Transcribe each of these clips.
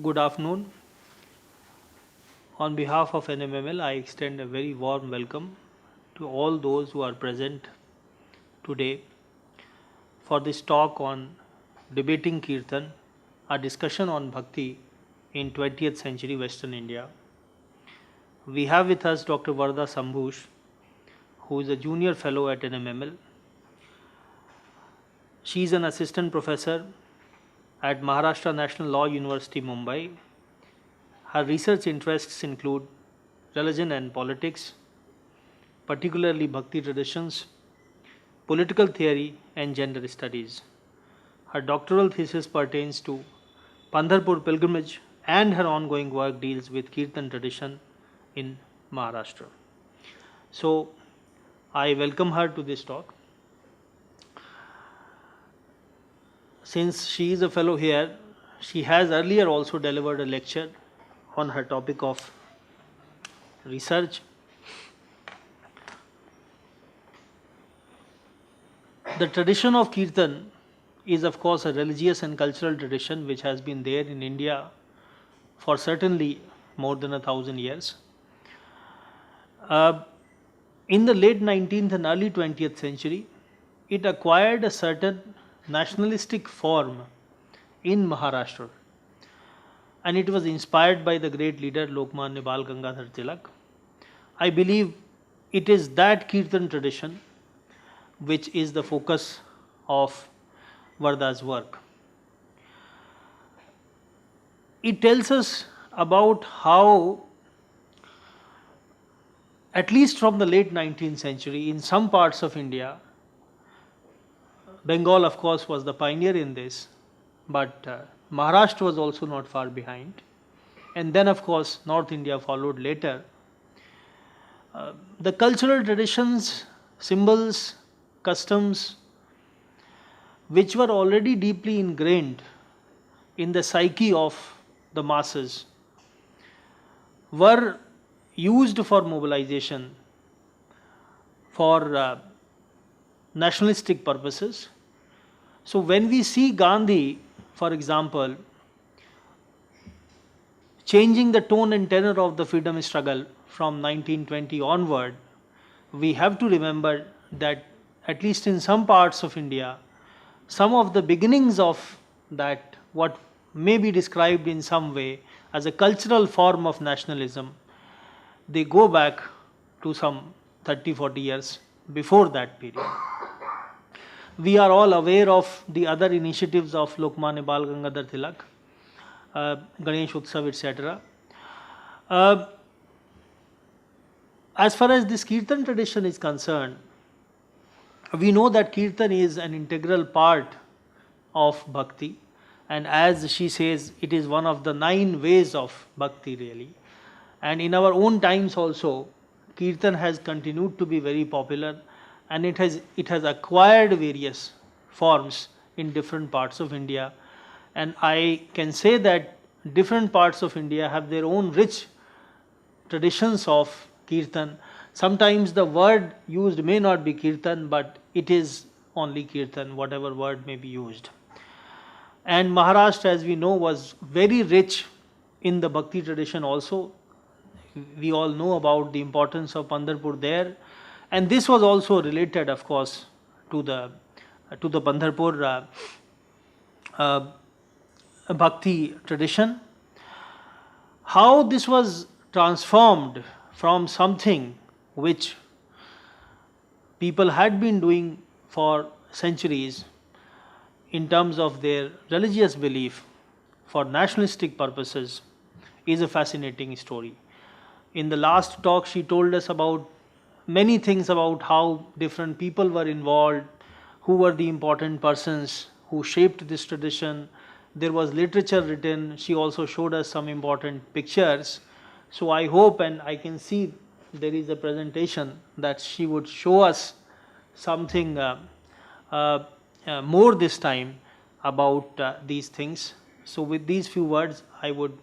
Good afternoon. On behalf of NMML, I extend a very warm welcome to all those who are present today for this talk on debating Kirtan, a discussion on Bhakti in 20th century Western India. We have with us Dr. Varada Sambhus, who is a junior fellow at NMML. She is an assistant professor at Maharashtra National Law University, Mumbai. Her research interests include religion and politics, particularly Bhakti traditions, political theory, and gender studies. Her doctoral thesis pertains to Pandharpur pilgrimage, and her ongoing work deals with Kirtan tradition in Maharashtra. So, I welcome her to this talk. Since she is a fellow here, she has earlier also delivered a lecture on her topic of research. The tradition of Kirtan is, of course, a religious and cultural tradition which has been there in India for certainly more than 1,000 years. In the late 19th and early 20th century, it acquired a certain nationalistic form in Maharashtra, and it was inspired by the great leader Lokmanya Bal Gangadhar Tilak. I believe it is that Kirtan tradition which is the focus of Varada's work. It tells us about how, at least from the late 19th century, in some parts of India, Bengal, of course, was the pioneer in this, but Maharashtra was also not far behind. And then, of course, North India followed later. The cultural traditions, symbols, customs, which were already deeply ingrained in the psyche of the masses, were used for mobilization, for nationalistic purposes. So when we see Gandhi, for example, changing the tone and tenor of the freedom struggle from 1920 onward, we have to remember that at least in some parts of India, some of the beginnings of that, what may be described in some way as a cultural form of nationalism, they go back to some 30-40 years before that period. We are all aware of the other initiatives of Lokmanya Bal Gangadhar Tilak, Ganesh Utsav, etc. As far as this Kirtan tradition is concerned, we know that Kirtan is an integral part of Bhakti, and as she says, it is one of the 9 ways of Bhakti really. And in our own times also, Kirtan has continued to be very popular, and it has acquired various forms in different parts of India. And I can say that different parts of India have their own rich traditions of Kirtan. Sometimes the word used may not be Kirtan, but it is only Kirtan, whatever word may be used. And Maharashtra, as we know, was very rich in the Bhakti tradition also. We all know about the importance of Pandharpur there, and this was also related, of course, to the Pandharpur Bhakti tradition. How this was transformed from something which people had been doing for centuries in terms of their religious belief for nationalistic purposes is a fascinating story. In the last talk, she told us about many things about how different people were involved, who were the important persons who shaped this tradition. There was literature written. She also showed us some important pictures. So I hope, and I can see there is a presentation, that she would show us something more this time about these things. So with these few words, I would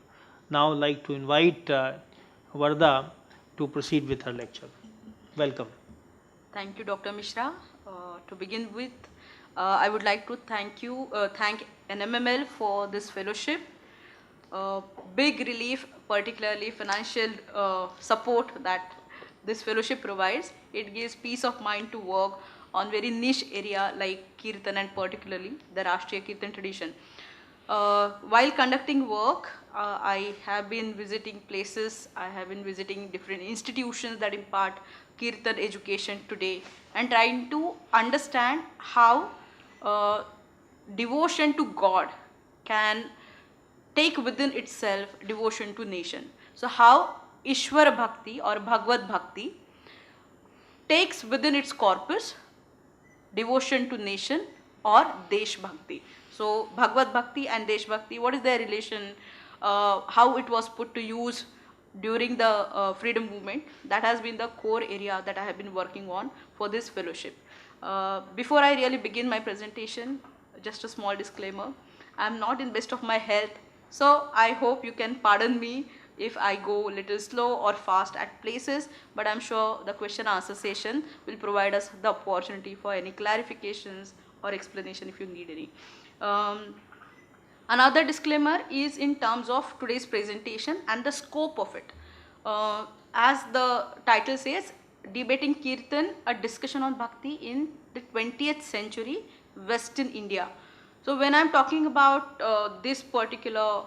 now like to invite Varada to proceed with her lecture. Welcome. Thank you, Dr. Mishra. To begin with, I would like to thank NMML for this fellowship. big relief, particularly financial support that this fellowship provides. It gives peace of mind to work on very niche area like Kirtan and particularly the Rashtriya Kirtan tradition. While conducting work, I have been visiting places, I have been visiting different institutions that impart Kirtan education today and trying to understand how devotion to God can take within itself devotion to nation. So how Ishwar Bhakti or Bhagavad Bhakti takes within its corpus devotion to nation or Desh Bhakti. So Bhagavad Bhakti and Desh Bhakti, what is their relation, how it was put to use during the freedom movement, that has been the core area that I have been working on for this fellowship. Before I really begin my presentation, just a small disclaimer, I am not in best of my health, so I hope you can pardon me if I go a little slow or fast at places, but I'm sure the question answer session will provide us the opportunity for any clarifications or explanation if you need any. Another disclaimer is in terms of today's presentation and the scope of it. As the title says, Debating Kirtan, a discussion on Bhakti in the 20th century, Western India. So when I'm talking about this particular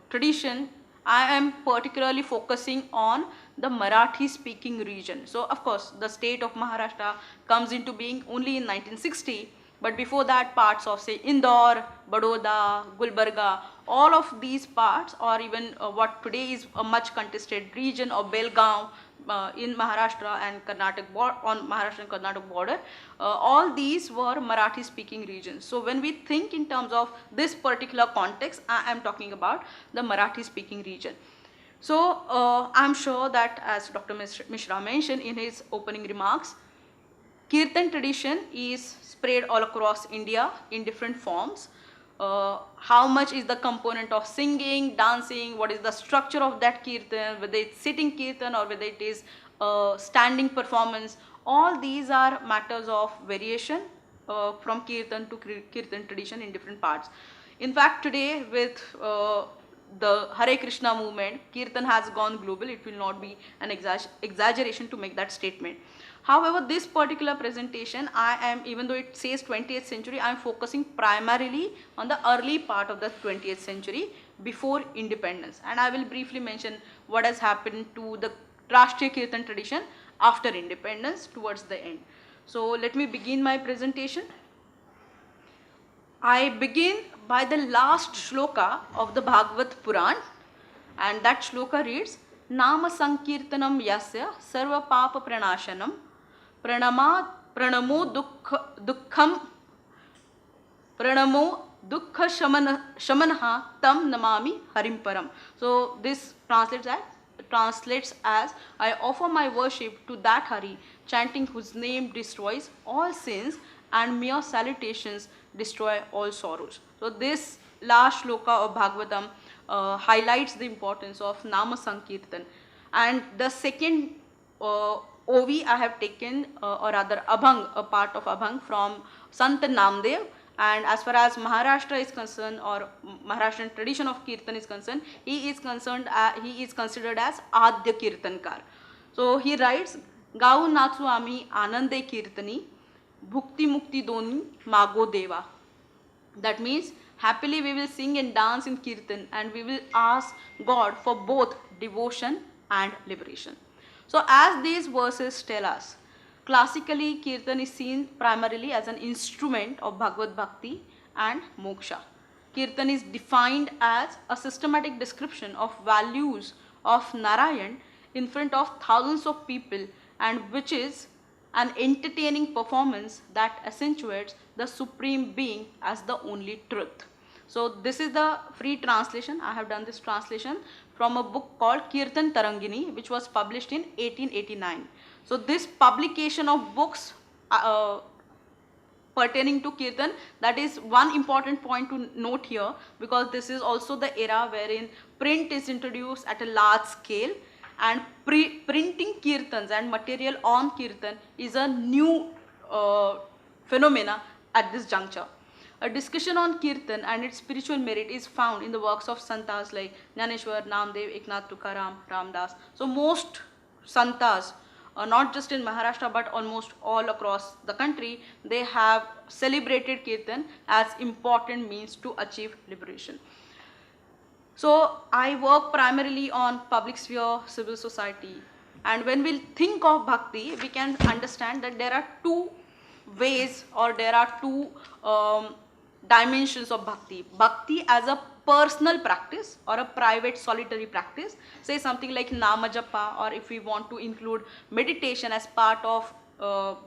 tradition, I am particularly focusing on the Marathi speaking region. So of course the state of Maharashtra comes into being only in 1960, but before that parts of say Indore, Baroda, Gulbarga, all of these parts, or even what today is a much contested region of Belgaum in Maharashtra and Karnataka, on Maharashtra and Karnataka border, all these were Marathi speaking regions. So when we think in terms of this particular context, I am talking about the Marathi speaking region. So I'm sure that as Dr. Mishra mentioned in his opening remarks, Kirtan tradition is spread all across India in different forms. How much is the component of singing, dancing, what is the structure of that Kirtan, whether it's sitting Kirtan or whether it is standing performance, all these are matters of variation from Kirtan to Kirtan tradition in different parts. In fact, today with the Hare Krishna movement, Kirtan has gone global. It will not be an exaggeration to make that statement. However, this particular presentation, even though it says 20th century, I am focusing primarily on the early part of the 20th century before independence. And I will briefly mention what has happened to the Rashtriya Kirtan tradition after independence towards the end. So let me begin my presentation. I begin by the last shloka of the Bhagavad Puran, and that shloka reads, Nama Sankirtanam Yasya Sarva Papa Pranashanam Pranamo Dukkham Pranamo Dukkha Shamanha Tam Namami Harim Param. So this translates as I offer my worship to that Hari, chanting whose name destroys all sins and mere salutations destroy all sorrows. So this last shloka of Bhagavatam highlights the importance of Nama Sankirtan. And the second OV I have taken, or rather Abhang, a part of Abhang from Sant Namdev. And as far as Maharashtra is concerned, or Maharashtrian tradition of Kirtan is concerned, he is considered as Adya Kirtankar. So he writes, Gau Natsu Ami Anande Kirtani Bhukti Mukti Doni Mago Deva. That means happily we will sing and dance in Kirtan, and we will ask God for both devotion and liberation. So as these verses tell us, classically Kirtan is seen primarily as an instrument of Bhagavad Bhakti and Moksha. Kirtan is defined as a systematic description of values of Narayan in front of thousands of people, and which is an entertaining performance that accentuates the Supreme Being as the only truth. So this is the free translation. I have done this translation from a book called Kirtan Tarangini, which was published in 1889. So this publication of books pertaining to Kirtan, that is one important point to note here, because this is also the era wherein print is introduced at a large scale, and printing Kirtans and material on Kirtan is a new phenomena at this juncture. A discussion on Kirtan and its spiritual merit is found in the works of Santas like Jnaneshwar, Namdev, Eknath Tukaram, Ramdas. So most Santas, not just in Maharashtra but almost all across the country, they have celebrated Kirtan as important means to achieve liberation. So I work primarily on public sphere, civil society, and when we think of Bhakti, we can understand that there are two ways or there are two dimensions of Bhakti. Bhakti as a personal practice or a private solitary practice, say something like Nama Japa, or if we want to include meditation as part of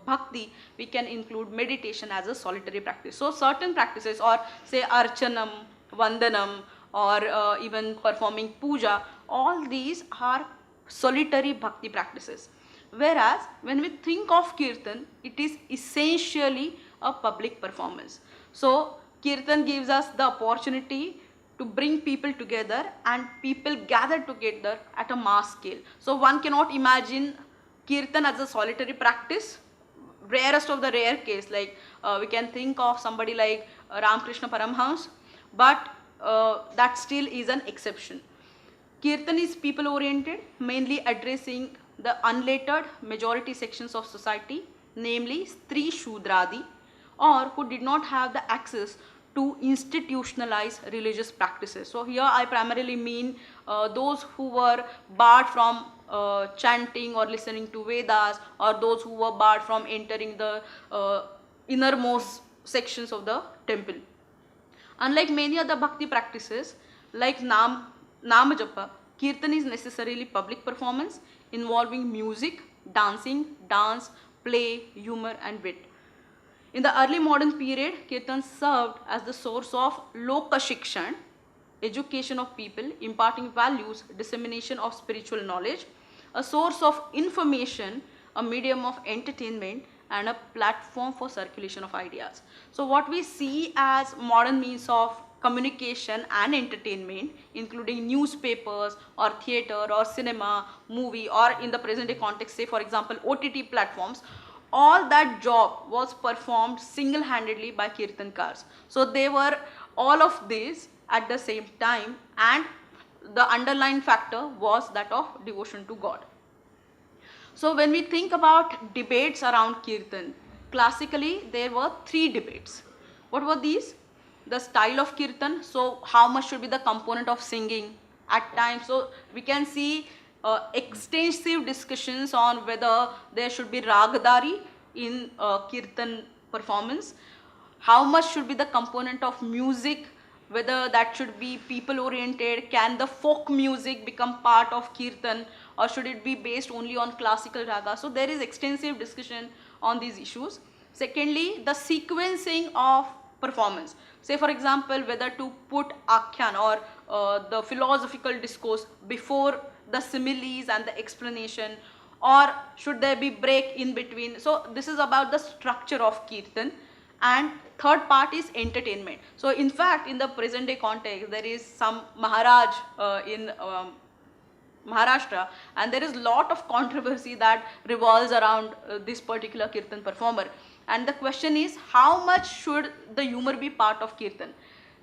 Bhakti, we can include meditation as a solitary practice. So certain practices, or say Archanam, Vandanam, or even performing puja, all these are solitary bhakti practices. Whereas when we think of Kirtan, it is essentially a public performance. So Kirtan gives us the opportunity to bring people together, and people gather together at a mass scale. So one cannot imagine Kirtan as a solitary practice. Rarest of the rare case, like we can think of somebody like Ramakrishna Paramhans, but that still is an exception. Kirtan is people oriented, mainly addressing the unlettered majority sections of society, namely Stri Shudradi, or who did not have the access to institutionalize religious practices. So here I primarily mean those who were barred from chanting or listening to Vedas, or those who were barred from entering the innermost sections of the temple. Unlike many other bhakti practices like Nama Japa, Kirtan is necessarily public performance involving music, dancing, dance, play, humor and wit. In the early modern period, Kirtan served as the source of Loka Shikshan, education of people, imparting values, dissemination of spiritual knowledge, a source of information, a medium of entertainment, and a platform for circulation of ideas. So what we see as modern means of communication and entertainment, including newspapers or theatre or cinema, movie, or in the present day context, say for example OTT platforms, all that job was performed single-handedly by Kirtankars. So they were all of these at the same time, and the underlying factor was that of devotion to God. So when we think about debates around Kirtan, classically there were three debates. What were these? The style of Kirtan, so how much should be the component of singing at times. So we can see extensive discussions on whether there should be ragadari in Kirtan performance, how much should be the component of music, whether that should be people oriented, can the folk music become part of Kirtan, or should it be based only on classical raga. So there is extensive discussion on these issues. Secondly, the sequencing of performance. Say for example, whether to put Akhyan or the philosophical discourse before the similes and the explanation, or should there be break in between. So this is about the structure of Kirtan. And third part is entertainment. So in fact, in the present day context, there is some Maharaj in Maharashtra, and there is lot of controversy that revolves around this particular Kirtan performer. And the question is, how much should the humor be part of Kirtan?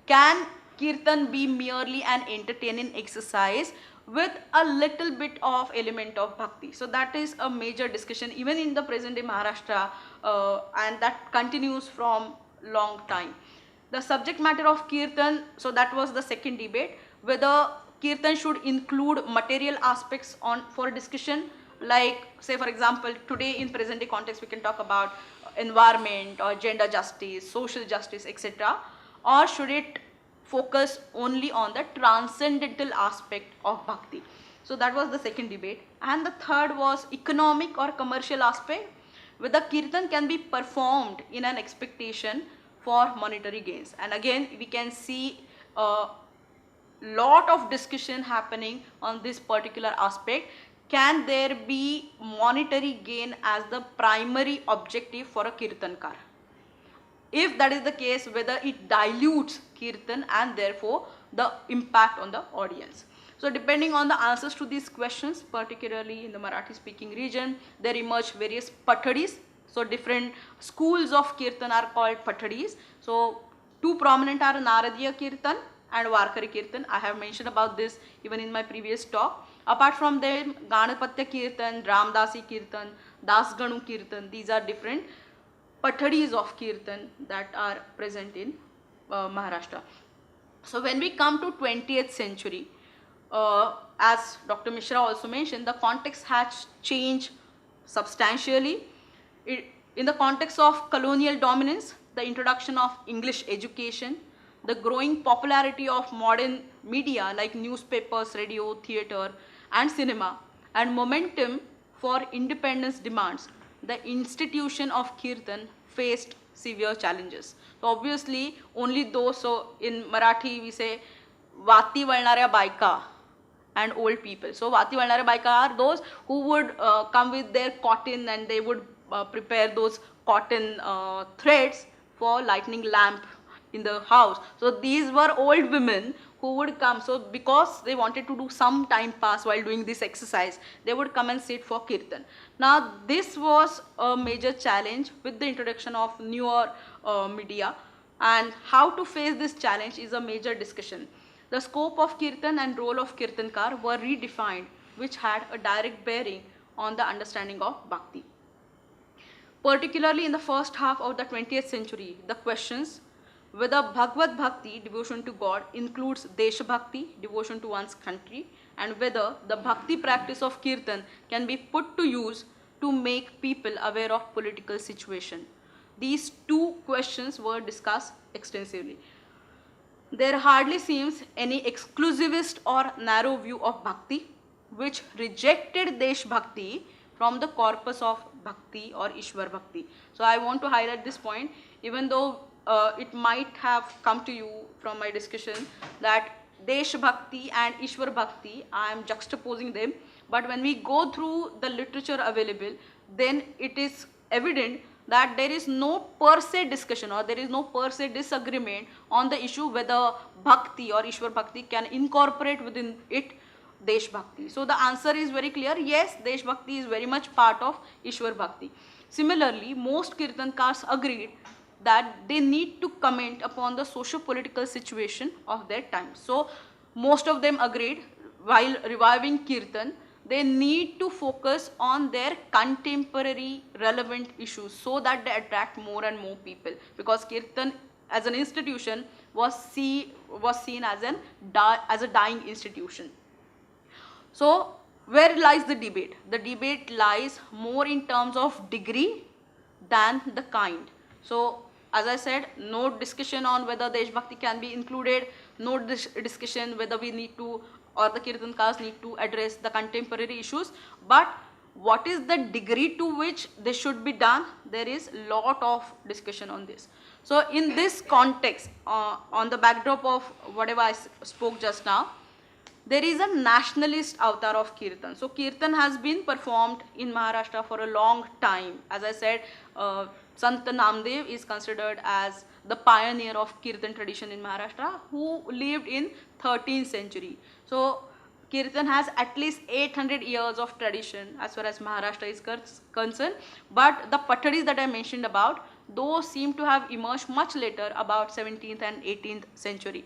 Can Kirtan be merely an entertaining exercise with a little bit of element of bhakti? So that is a major discussion even in the present day Maharashtra, and that continues from long time. The subject matter of Kirtan, so that was the second debate, whether Kirtan should include material aspects for discussion, like say for example today in present day context we can talk about environment or gender justice, social justice, etc. Or should it focus only on the transcendental aspect of bhakti? So that was the second debate. And the third was economic or commercial aspect, whether Kirtan can be performed in an expectation for monetary gains. And again we can see lot of discussion happening on this particular aspect. Can there be monetary gain as the primary objective for a Kirtankar? If that is the case, whether it dilutes Kirtan and therefore the impact on the audience. So depending on the answers to these questions, particularly in the Marathi speaking region, there emerge various pathadis. So different schools of Kirtan are called pathadis. So Two prominent are Naradiya Kirtan and Varkari Kirtan. I have mentioned about this even in my previous talk. Apart from them, Ganapatya Kirtan, Ramdasi Kirtan, Dasganu Kirtan, these are different pathadis of Kirtan that are present in Maharashtra. So when we come to 20th century, as Dr. Mishra also mentioned, the context has changed substantially. In the context of colonial dominance, the introduction of English education, the growing popularity of modern media like newspapers, radio, theatre and cinema, and momentum for independence demands, the institution of Kirtan faced severe challenges. So obviously only those, so in Marathi we say Vati valnarya baika and old people. So Vati valnarya baika are those who would come with their cotton and they would prepare those cotton threads for lighting lamp in the house. So these were old women who would come. So because they wanted to do some time pass while doing this exercise, they would come and sit for Kirtan. Now this was a major challenge with the introduction of newer media, and how to face this challenge is a major discussion. The scope of Kirtan and role of Kirtankar were redefined, which had a direct bearing on the understanding of Bhakti. Particularly in the first half of the 20th century, the questions whether Bhagavad Bhakti, devotion to God, includes Desha Bhakti, devotion to one's country, and whether the Bhakti practice of Kirtan can be put to use to make people aware of political situation. These two questions were discussed extensively. There hardly seems any exclusivist or narrow view of Bhakti which rejected Desh Bhakti from the corpus of Bhakti or Ishwar Bhakti. So I want to highlight this point, even though it might have come to you from my discussion that Desh Bhakti and Ishwar Bhakti, I am juxtaposing them, but when we go through the literature available, then it is evident that there is no per se discussion or there is no per se disagreement on the issue whether Bhakti or Ishwar Bhakti can incorporate within it Desh Bhakti. So the answer is very clear, yes, Desh Bhakti is very much part of Ishwar Bhakti. Similarly, most Kirtankars agreed that they need to comment upon the socio-political situation of their time. So most of them agreed while reviving Kirtan, they need to focus on their contemporary relevant issues so that they attract more and more people, because Kirtan as an institution was seen as a dying institution. So where lies the debate? The debate lies more in terms of degree than the kind. So as I said, no discussion on whether Desh Bhakti can be included, no discussion whether we need to or the Kirtankars need to address the contemporary issues, but what is the degree to which this should be done? There is lot of discussion on this. So in this context, on the backdrop of whatever I spoke just now, there is a nationalist avatar of Kirtan. So Kirtan has been performed in Maharashtra for a long time. As I said, Sant Namdev is considered as the pioneer of Kirtan tradition in Maharashtra, who lived in 13th century. So Kirtan has at least 800 years of tradition as far as Maharashtra is concerned, but the pathadis that I mentioned about, those seem to have emerged much later, about 17th and 18th century.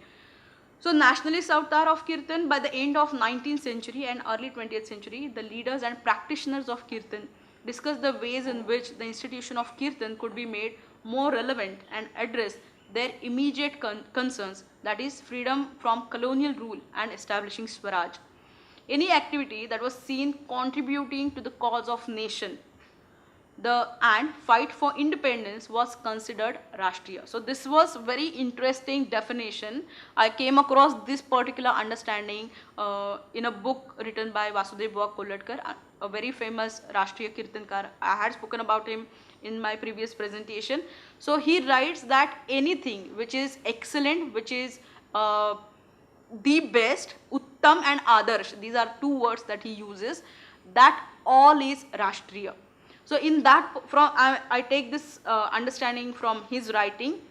So nationalist avatar of Kirtan, by the end of 19th century and early 20th century, the leaders and practitioners of Kirtan discussed the ways in which the institution of Kirtan could be made more relevant and address their immediate concerns, that is freedom from colonial rule and establishing Swaraj. Any activity that was seen contributing to the cause of nation and fight for independence was considered Rashtriya. So this was very interesting definition. I came across this particular understanding in a book written by Vasudev Bua Kollatkar, a very famous Rashtriya Kirtankar. I had spoken about him in my previous presentation. So he writes that anything which is excellent, which is the best, Uttam and Adarsh, these are two words that he uses, that all is Rashtriya. So in that, I take this understanding from his writing,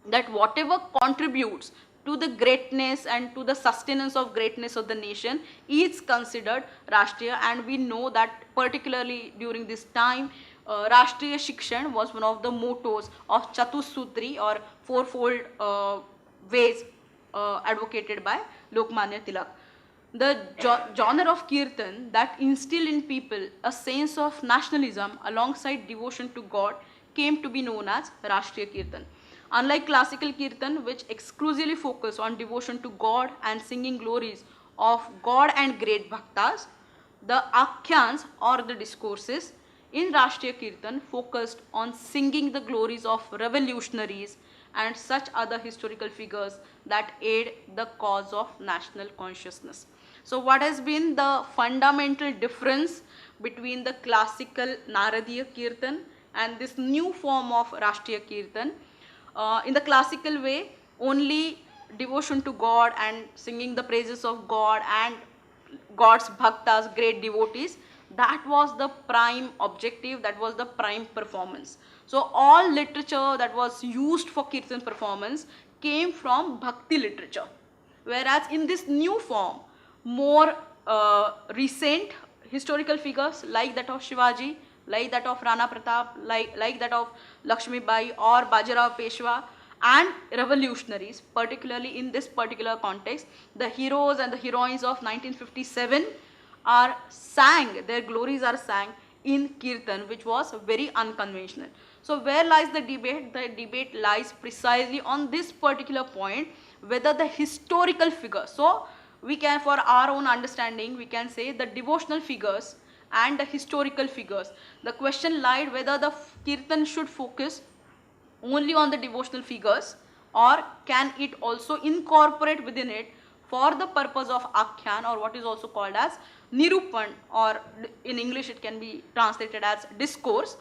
that whatever contributes to the greatness and to the sustenance of greatness of the nation is considered Rashtriya. And we know that particularly during this time, Rashtriya Shikshan was one of the mottos of Chatusutri or fourfold ways advocated by Lokmanya Tilak. The genre of Kirtan that instilled in people a sense of nationalism alongside devotion to God came to be known as Rashtriya Kirtan. Unlike classical Kirtan, which exclusively focus on devotion to God and singing glories of God and great bhaktas, the akhyans or the discourses in Rashtriya Kirtan focused on singing the glories of revolutionaries and such other historical figures that aid the cause of national consciousness. So what has been the fundamental difference between the classical Naradiya Kirtan and this new form of Rashtriya Kirtan? In the classical way, only devotion to God and singing the praises of God and God's bhaktas, great devotees, that was the prime objective, that was the prime performance. So all literature that was used for Kirtan performance came from Bhakti literature. Whereas in this new form, more recent historical figures like that of Shivaji, like that of Rana Pratap, like that of Lakshmi Bai or Bajirao Peshwa, and revolutionaries, particularly in this particular context, the heroes and the heroines of 1957 are sang, their glories are sang in Kirtan, which was very unconventional. So where lies the debate? The debate lies precisely on this particular point, whether the historical figures, so we can, for our own understanding, we can say the devotional figures and the historical figures. The question lied whether the Kirtan should focus only on the devotional figures, or can it also incorporate within it for the purpose of Akhyan, or what is also called as Nirupan, or in English it can be translated as discourse.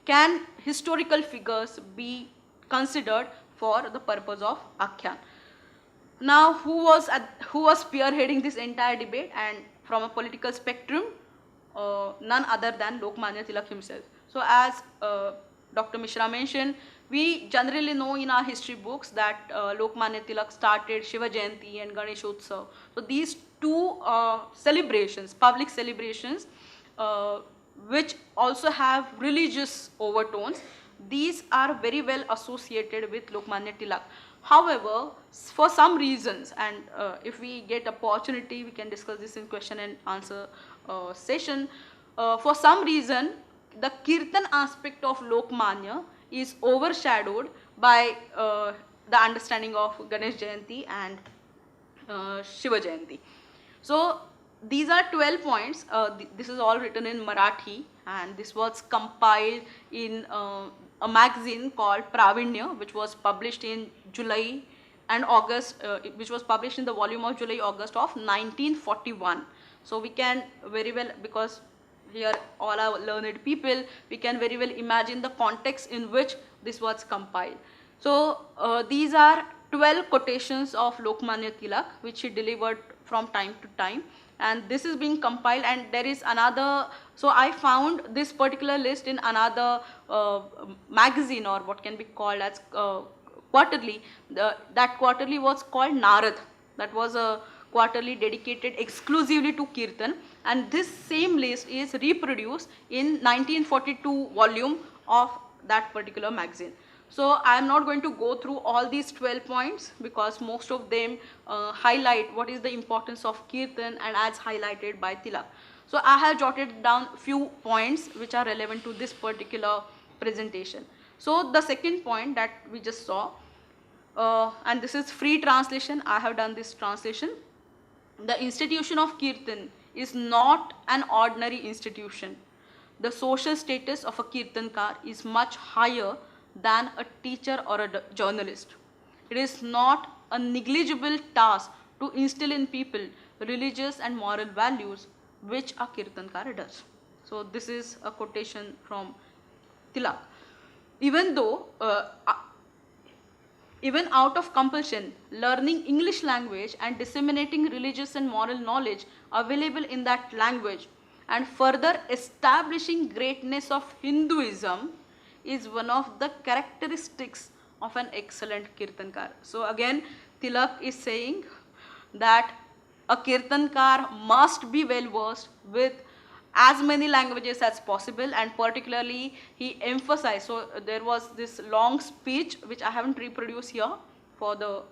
Can historical figures be considered for the purpose of Akhyan? Now, who was spearheading this entire debate, and from a political spectrum, none other than Lokmanya Tilak himself. So as Dr. Mishra mentioned, we generally know in our history books that Lokmanya Tilak started Shiva Jayanti and Ganeshotsav. So these two celebrations, public celebrations, which also have religious overtones, these are very well associated with Lokmanya Tilak. However, for some reasons, and if we get opportunity, we can discuss this in question and answer session. For some reason, the Kirtan aspect of Lokmanya is overshadowed by the understanding of Ganesh Jayanti and Shiva Jayanti. So these are 12 points. This is all written in Marathi, and this was compiled in a magazine called Pravinya, which was published in July and August, which was published in the volume of July-August of 1941. So we can very well, because here all are learned people, we can very well imagine the context in which this was compiled. So these are 12 quotations of Lokmanya Tilak, which he delivered from time to time, and this is being compiled, and there is another. So I found this particular list in another magazine, or what can be called as quarterly. That quarterly was called Narad. That was a quarterly dedicated exclusively to Kirtan, and this same list is reproduced in 1942 volume of that particular magazine. So I am not going to go through all these 12 points, because most of them highlight what is the importance of Kirtan and as highlighted by Tilak. So I have jotted down few points which are relevant to this particular presentation. So the second point that we just saw, and this is free translation, I have done this translation. The institution of Kirtan is not an ordinary institution. The social status of a Kirtankar is much higher than a teacher or a journalist. It is not a negligible task to instill in people religious and moral values, which a Kirtankar does. So this is a quotation from Tilak. Even though, even out of compulsion, learning English language and disseminating religious and moral knowledge available in that language and further establishing greatness of Hinduism is one of the characteristics of an excellent Kirtankar. So again, Tilak is saying that a Kirtankar must be well versed with as many languages as possible, and particularly he emphasized, so there was this long speech which I haven't reproduced here for the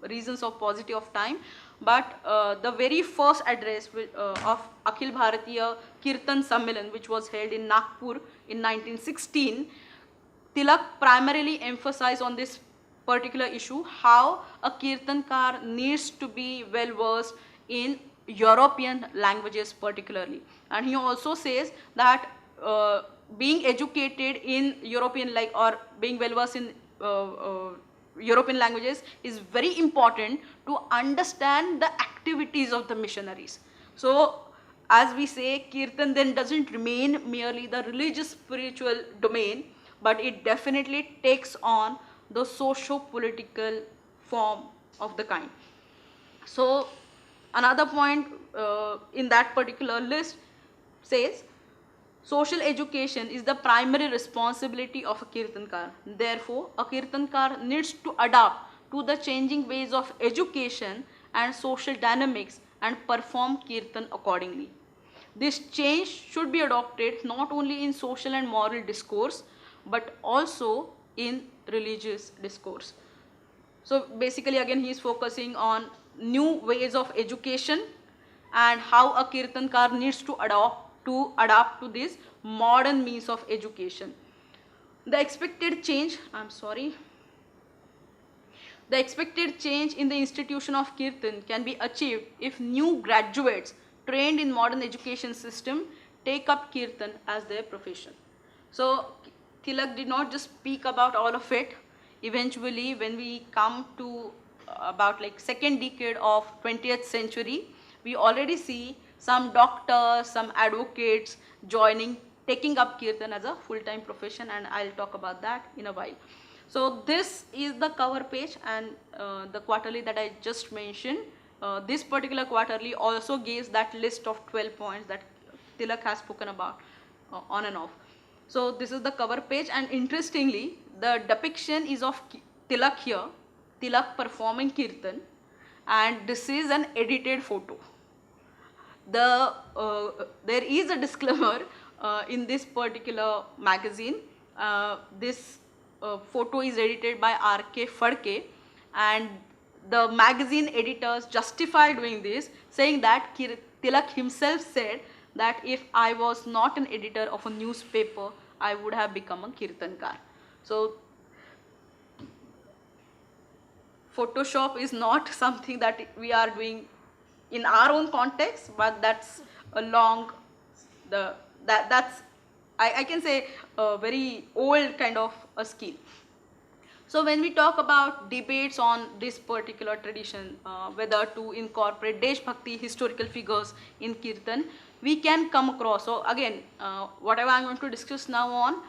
reasons of paucity of time, but the very first address of Akhil Bharatiya Kirtan Sammelan, which was held in Nagpur in 1916, Tilak primarily emphasized on this particular issue, how a Kirtankar needs to be well versed in European languages particularly. And he also says that being educated in European, like, or being well versed in European languages is very important to understand the activities of the missionaries. So as we say, Kirtan then doesn't remain merely the religious spiritual domain, but it definitely takes on the socio-political form of the kind. So another point in that particular list says, social education is the primary responsibility of a Kirtankar. Therefore, a Kirtankar needs to adapt to the changing ways of education and social dynamics and perform Kirtan accordingly. This change should be adopted not only in social and moral discourse, but also in religious discourse. So basically again he is focusing on new ways of education and how a Kirtankar needs to adapt to this modern means of education. The expected change in the institution of Kirtan can be achieved if new graduates trained in modern education system take up Kirtan as their profession. So Tilak did not just speak about all of it. Eventually, when we come to about like second decade of 20th century, we already see some doctors, some advocates taking up Kirtan as a full-time profession, and I'll talk about that in a while. So this is the cover page, and the quarterly that I just mentioned. This particular quarterly also gives that list of 12 points that Tilak has spoken about on and off. So this is the cover page, and interestingly, the depiction is of Tilak here, Tilak performing Kirtan, and this is an edited photo. There is a disclaimer in this particular magazine. This photo is edited by R.K. Fadke, and the magazine editors justify doing this, saying that Tilak himself said that if I was not an editor of a newspaper, I would have become a Kirtankar. So Photoshop is not something that we are doing in our own context, but that's I can say a very old kind of a skill. So when we talk about debates on this particular tradition, whether to incorporate Desh Bhakti historical figures in Kirtan, we can come across, so again, whatever I am going to discuss now on,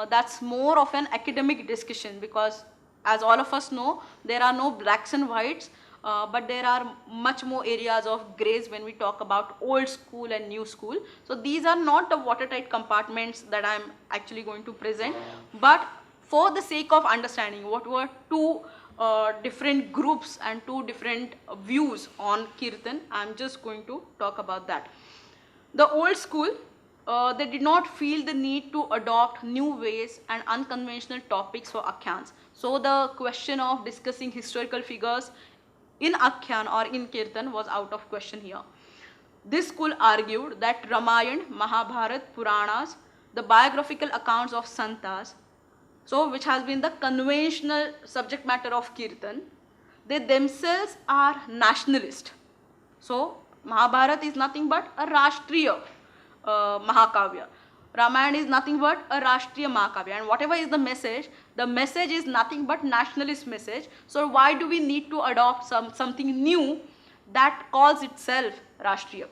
that's more of an academic discussion, because as all of us know, there are no blacks and whites, but there are much more areas of grays when we talk about old school and new school. So these are not the watertight compartments that I am actually going to present, but for the sake of understanding what were two different groups and two different views on Kirtan, I am just going to talk about that. The old school, they did not feel the need to adopt new ways and unconventional topics for Akhyans. So the question of discussing historical figures in Akhyan or in Kirtan was out of question here. This school argued that Ramayana, Mahabharata, Puranas, the biographical accounts of Santas, so which has been the conventional subject matter of Kirtan, they themselves are nationalist. So Mahabharata is nothing but a Rashtriya Mahakavya. Ramayana is nothing but a Rashtriya Mahakavya, and whatever is the message is nothing but nationalist message. So why do we need to adopt something new that calls itself Rashtriya?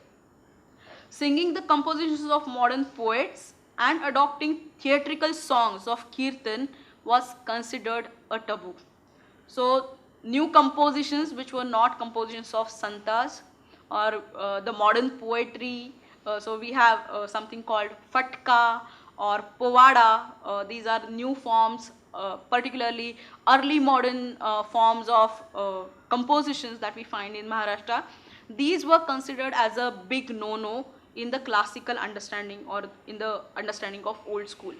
Singing the compositions of modern poets and adopting theatrical songs of Kirtan was considered a taboo. So new compositions which were not compositions of Santas or the modern poetry, so we have something called Fatka or Povada. These are new forms, particularly early modern forms of compositions that we find in Maharashtra. These were considered as a big no-no in the classical understanding or in the understanding of old school.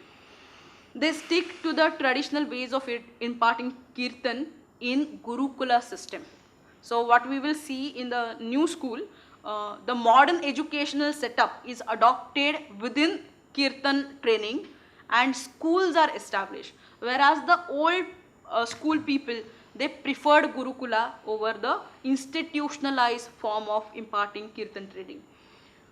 They stick to the traditional ways of imparting Kirtan in Gurukula system. So what we will see in the new school, the modern educational setup is adopted within Kirtan training and schools are established. Whereas the old school people, they preferred Gurukula over the institutionalized form of imparting Kirtan training.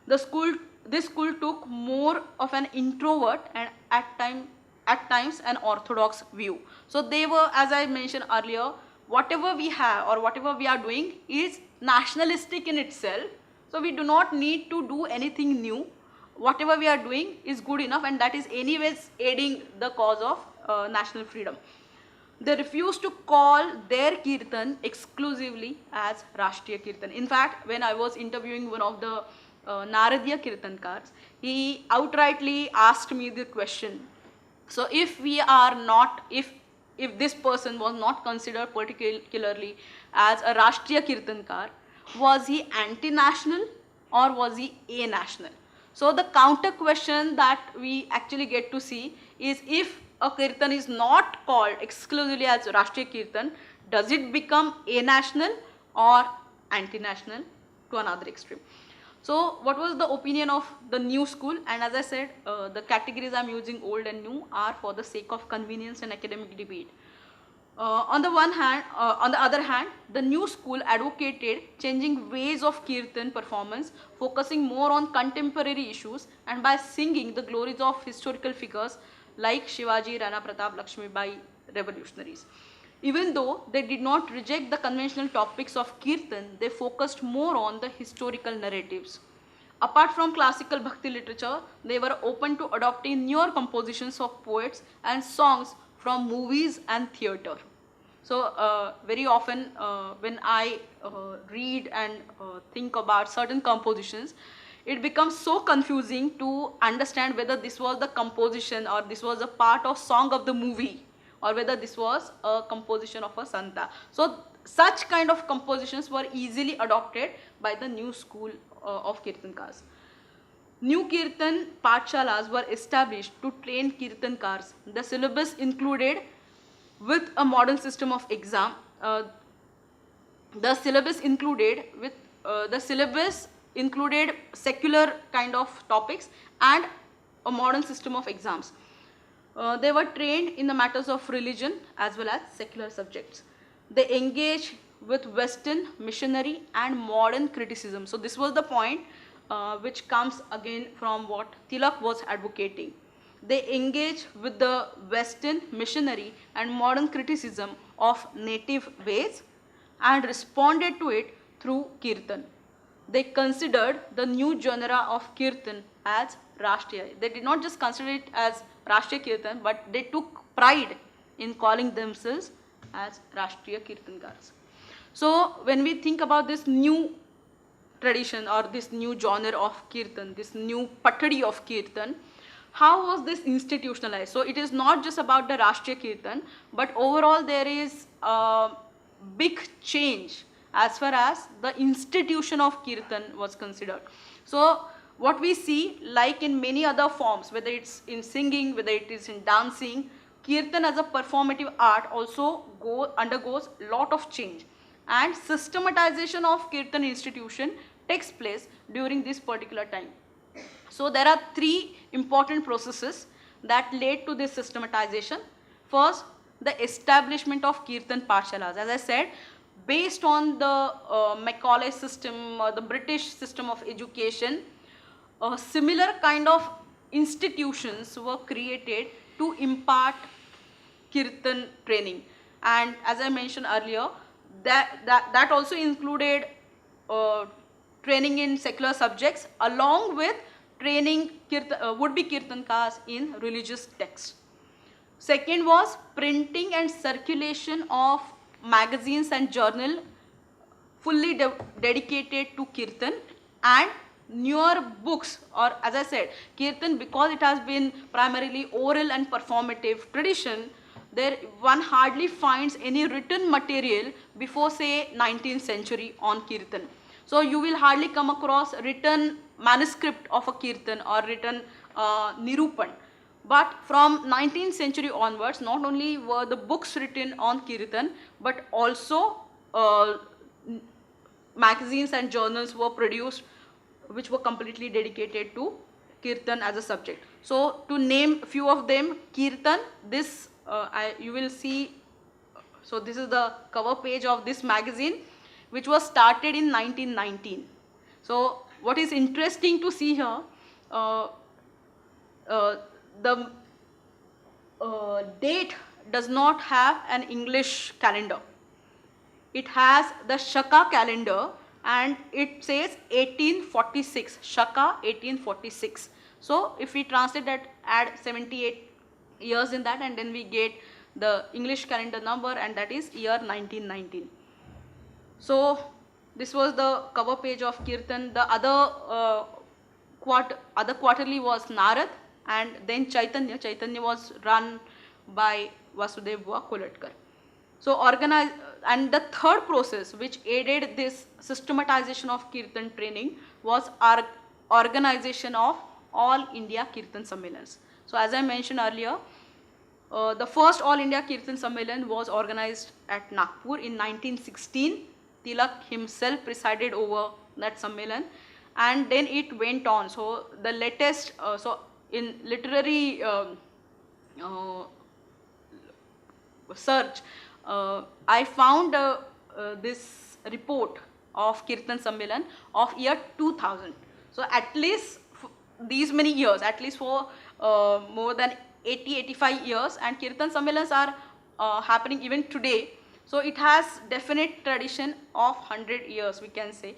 This school took more of an introvert and at times an orthodox view. So they were, as I mentioned earlier, whatever we have or whatever we are doing is nationalistic in itself. So we do not need to do anything new. Whatever we are doing is good enough, and that is anyways aiding the cause of national freedom. They refused to call their Kirtan exclusively as Rashtriya Kirtan. In fact, when I was interviewing one of the Naradiya Kirtankars, he outrightly asked me the question. So if we are not, if this person was not considered particularly as a Rashtriya Kirtankar, was he anti-national or was he a-national? So the counter question that we actually get to see is, if a Kirtan is not called exclusively as Rashtriya Kirtan, does it become a-national or anti-national to another extreme? So what was the opinion of the new school? And as I said, the categories I am using, old and new, are for the sake of convenience and academic debate. On the other hand, the new school advocated changing ways of Kirtan performance, focusing more on contemporary issues and by singing the glories of historical figures like Shivaji, Rana Pratap, Lakshmibai, revolutionaries. Even though they did not reject the conventional topics of Kirtan, they focused more on the historical narratives. Apart from classical Bhakti literature, they were open to adopting newer compositions of poets and songs from movies and theatre. So very often when I read and think about certain compositions, it becomes so confusing to understand whether this was the composition or this was a part of song of the movie, or whether this was a composition of a Santa. So such kind of compositions were easily adopted by the new school of Kirtankars. New Kirtan Pathshalas were established to train Kirtankars. The syllabus included, with a modern system of exam, the syllabus included secular kind of topics and a modern system of exams. They were trained in the matters of religion as well as secular subjects. They engaged with Western, missionary and modern criticism. So this was the point which comes again from what Tilak was advocating. They engaged with the Western, missionary and modern criticism of native ways and responded to it through Kirtan. They considered the new genre of Kirtan as Rashtriya. They did not just consider it as Rashtriya Kirtan, but they took pride in calling themselves as Rashtriya Kirtankars. So when we think about this new tradition or this new genre of Kirtan, this new patadi of Kirtan, how was this institutionalized? So it is not just about the Rashtriya Kirtan, but overall there is a big change as far as the institution of Kirtan was considered. So what we see, like in many other forms, whether it's in singing, whether it is in dancing, Kirtan as a performative art also undergoes a lot of change, and systematization of Kirtan institution takes place during this particular time. So there are three important processes that led to this systematization. First, the establishment of Kirtan Pathshalas. As I said, based on the Macaulay system or the British system of education, similar kind of institutions were created to impart Kirtan training. And as I mentioned earlier, that also included training in secular subjects along with training would-be Kirtankars in religious texts. Second was printing and circulation of magazines and journal fully dedicated to Kirtan, and newer books, or as I said, Kirtan, because it has been primarily oral and performative tradition, one hardly finds any written material before say 19th century on Kirtan. So you will hardly come across written manuscript of a kirtan or written nirupan. But from 19th century onwards, not only were the books written on kirtan, but also magazines and journals were produced which were completely dedicated to kirtan as a subject. So to name few of them, kirtan, this you will see, so this is the cover page of this magazine, which was started in 1919. So what is interesting to see here, the date does not have an English calendar. It has the Shaka calendar and it says 1846, Shaka 1846. So if we translate that, add 78 years in that, and then we get the English calendar number, and that is year 1919. So this was the cover page of Kirtan. The other quarterly was Narad, and then Chaitanya. Chaitanya was run by Vasudev Bua Kolatkar. So and the third process which aided this systematization of Kirtan training was organization of All India Kirtan Sammelans. So as I mentioned earlier, the first All India Kirtan Sammelan was organized at Nagpur in 1916. Tilak himself presided over that Sammelan, and then it went on. So the latest, so in literary search, I found this report of Kirtan Sammelan of year 2000. So at least these many years, at least for more than 80-85 years, and Kirtan Sammelans are happening even today. So it has definite tradition of 100 years, we can say.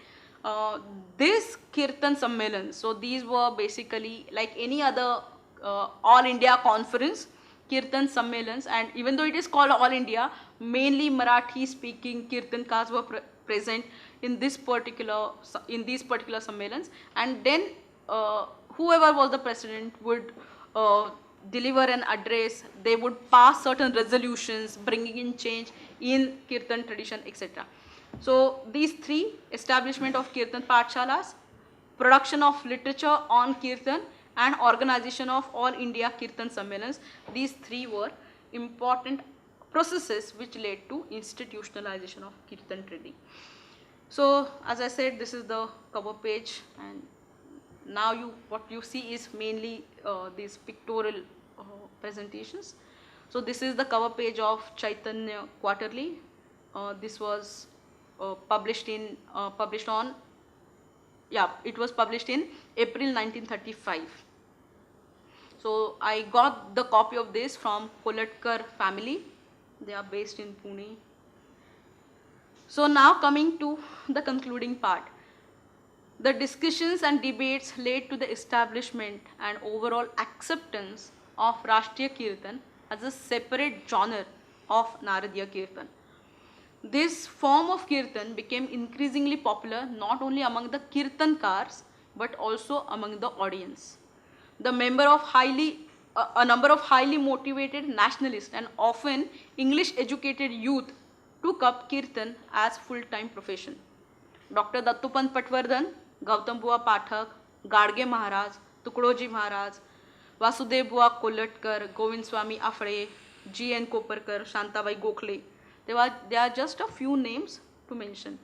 This Kirtan Sammelans, so these were basically like any other All India conference, Kirtan Sammelans, and even though it is called All India, mainly Marathi speaking Kirtankars were present in these particular Sammelans, and then whoever was the president would deliver an address, they would pass certain resolutions bringing in change in Kirtan tradition, etc. So these three, establishment of Kirtan Pathshalas, production of literature on Kirtan, and organization of All India Kirtan Sammelans, these three were important processes which led to institutionalization of Kirtan training. So as I said, this is the cover page, and now what you see is mainly these pictorial presentations. So this is the cover page of Chaitanya Quarterly. This was published in April 1935. So I got the copy of this from Kolatkar family. They are based in Pune. So now coming to the concluding part. The discussions and debates led to the establishment and overall acceptance of Rashtriya Kirtan as a separate genre of Naradiya Kirtan. This form of Kirtan became increasingly popular not only among the Kirtankars but also among the audience. A number of highly motivated nationalists and often English educated youth took up Kirtan as full-time profession. Dr. Dattopant Patwardhan, Gautam Bua Pathak, Gadge Maharaj, Tukdoji Maharaj, Vasudev Bua Kolatkar, Govind Swami Afre, G.N. Koparkar, Shantabai Gokhale. They are just a few names to mention.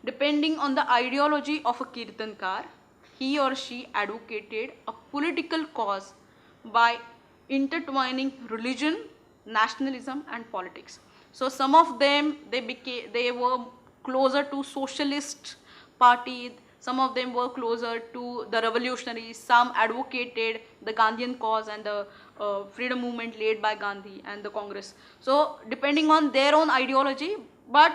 Depending on the ideology of a Kirtankar, he or she advocated a political cause by intertwining religion, nationalism and politics. So some of them, they were closer to socialist party, some of them were closer to the revolutionaries, some advocated the Gandhian cause and the freedom movement led by Gandhi and the Congress. So depending on their own ideology, but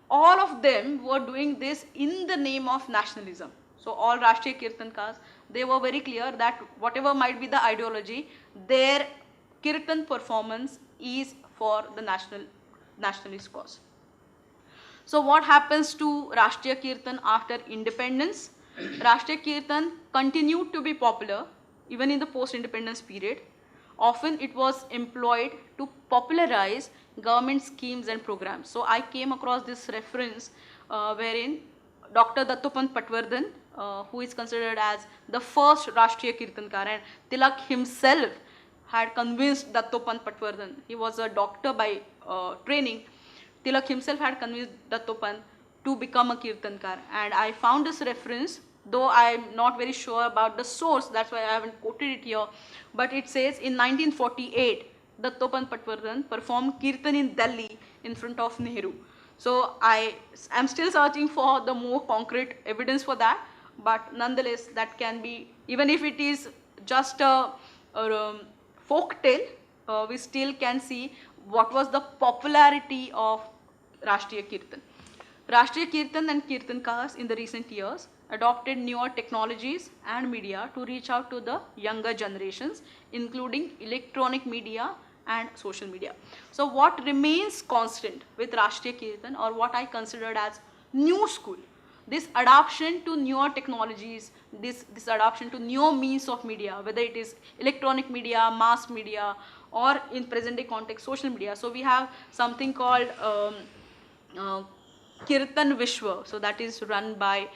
all of them were doing this in the name of nationalism. So all Rashtriya Kirtankars, they were very clear that whatever might be the ideology, their Kirtan performance is for the nationalist cause. So what happens to Rashtriya Kirtan after independence? Rashtriya Kirtan continued to be popular even in the post-independence period. Often it was employed to popularize government schemes and programs. So I came across this reference wherein Dr. Dattopant Patwardhan, who is considered as the first Rashtriya Kirtankar, and Tilak himself had convinced Dattopant Patwardhan. He was a doctor by training. Tilak himself had convinced Dattopant to become a Kirtankar, and I found this reference, though I am not very sure about the source, that's why I haven't quoted it here, but it says in 1948, Dattopant Patwardhan performed Kirtan in Delhi in front of Nehru. So I am still searching for the more concrete evidence for that, but nonetheless that can be, even if it is just a folk tale, we still can see what was the popularity of Rashtriya Kirtan. Rashtriya Kirtan and Kirtankars in the recent years adopted newer technologies and media to reach out to the younger generations, including electronic media and social media. So what remains constant with Rashtriya Kirtan, or what I considered as new school, this adoption to newer technologies, this adoption to newer means of media, whether it is electronic media, mass media, or in present day context social media. So we have something called Kirtan Vishwa, so that is run by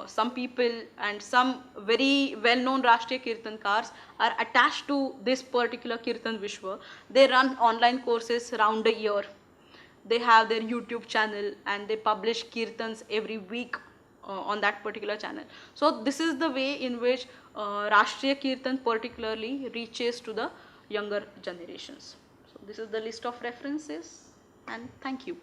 some people, and some very well-known Rashtriya Kirtankars are attached to this particular Kirtan Vishwa. They run online courses around a year. They have their YouTube channel and they publish Kirtans every week on that particular channel. So this is the way in which Rashtriya Kirtan particularly reaches to the younger generations. So this is the list of references, and thank you.